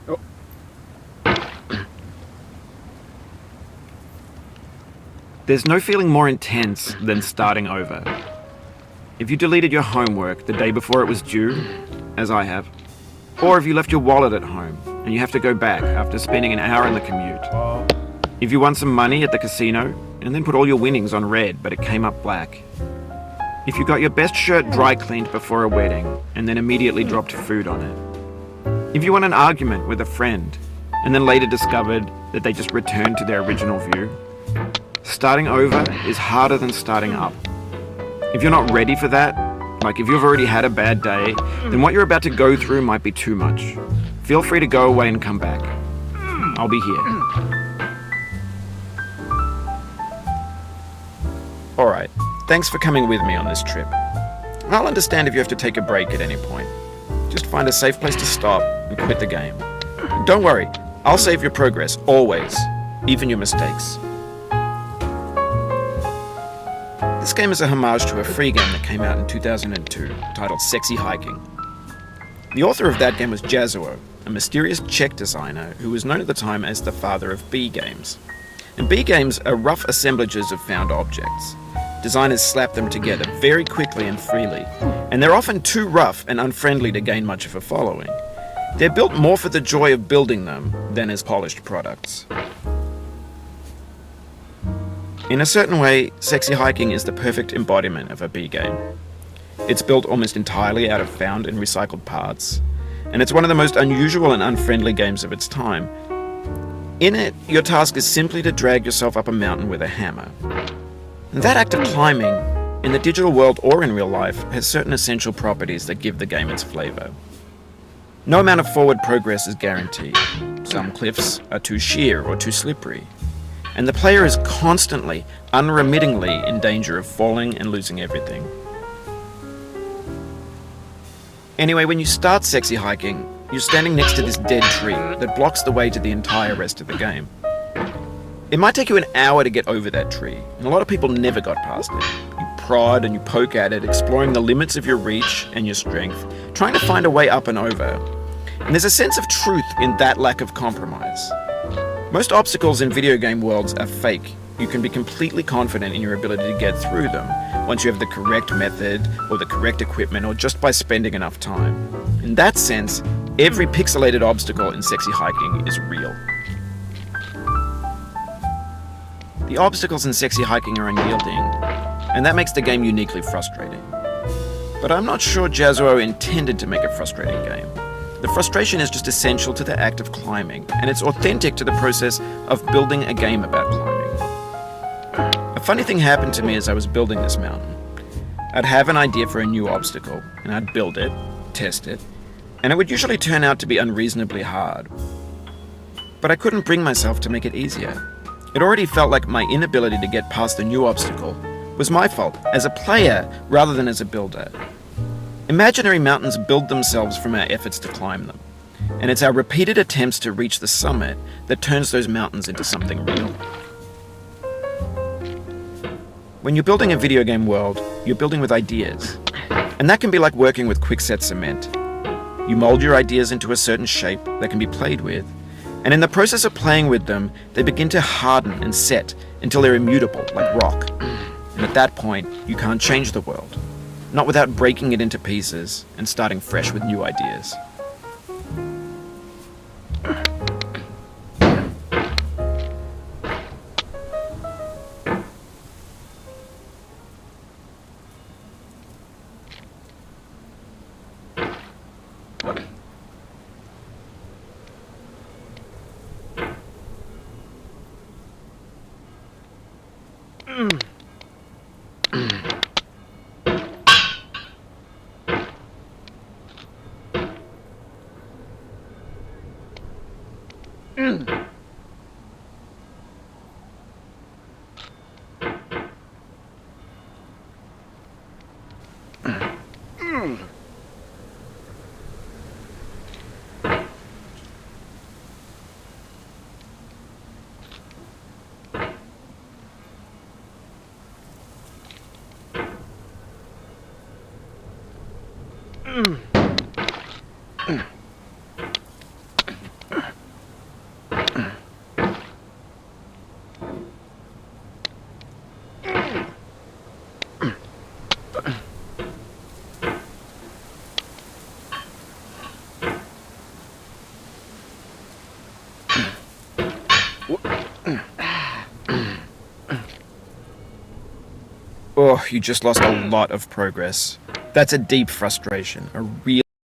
Oh. There's no feeling more intense than starting over. If you deleted your homework the day before it was due, as I have, or if you left your wallet at home and you have to go back after spending an hour in the commute. If you won some money at the casino and then put all your winnings on red but it came up black. If you got your best shirt dry cleaned before a wedding and then immediately dropped food on it. If you won an argument with a friend and then later discovered that they just returned to their original view. Starting over is harder than starting up. If you're not ready for that, like if you've already had a bad day, then what you're about to go through might be too much. Feel free to go away and come back. I'll be here. Alright, thanks for coming with me on this trip. I'll understand if you have to take a break at any point. Just find a safe place to stop and quit the game. Don't worry, I'll save your progress, always, even your mistakes. This game is a homage to a free game that came out in 2002, titled Sexy Hiking. The author of that game was Jazzuo, a mysterious Czech designer who was known at the time as the father of B games. And B games are rough assemblages of found objects. Designers slap them together very quickly and freely, and they're often too rough and unfriendly to gain much of a following. They're built more for the joy of building them than as polished products. In a certain way, Sexy Hiking is the perfect embodiment of a B game. It's built almost entirely out of found and recycled parts, and it's one of the most unusual and unfriendly games of its time. In it, your task is simply to drag yourself up a mountain with a hammer. And that act of climbing, in the digital world or in real life, has certain essential properties that give the game its flavor. No amount of forward progress is guaranteed. Some cliffs are too sheer or too slippery. And the player is constantly, unremittingly in danger of falling and losing everything. Anyway, when you start Sexy Hiking, you're standing next to this dead tree that blocks the way to the entire rest of the game. It might take you an hour to get over that tree, and a lot of people never got past it. You prod and you poke at it, exploring the limits of your reach and your strength, trying to find a way up and over. And there's a sense of truth in that lack of compromise. Most obstacles in video game worlds are fake. You can be completely confident in your ability to get through them once you have the correct method or the correct equipment or just by spending enough time. In that sense, every pixelated obstacle in Sexy Hiking is real. The obstacles in Sexy Hiking are unyielding, and that makes the game uniquely frustrating. But I'm not sure Jazzuo intended to make a frustrating game. The frustration is just essential to the act of climbing, and it's authentic to the process of building a game about climbing. A funny thing happened to me as I was building this mountain. I'd have an idea for a new obstacle, and I'd build it, test it, and it would usually turn out to be unreasonably hard. But I couldn't bring myself to make it easier. It already felt like my inability to get past the new obstacle was my fault as a player rather than as a builder. Imaginary mountains build themselves from our efforts to climb them, and it's our repeated attempts to reach the summit that turns those mountains into something real. When you're building a video game world, you're building with ideas, and that can be like working with quickset cement. You mold your ideas into a certain shape that can be played with, and in the process of playing with them, they begin to harden and set until they're immutable, like rock. And at that point, you can't change the world. Not without breaking it into pieces and starting fresh with new ideas. Oh, you just lost a lot of progress. That's a deep frustration, a real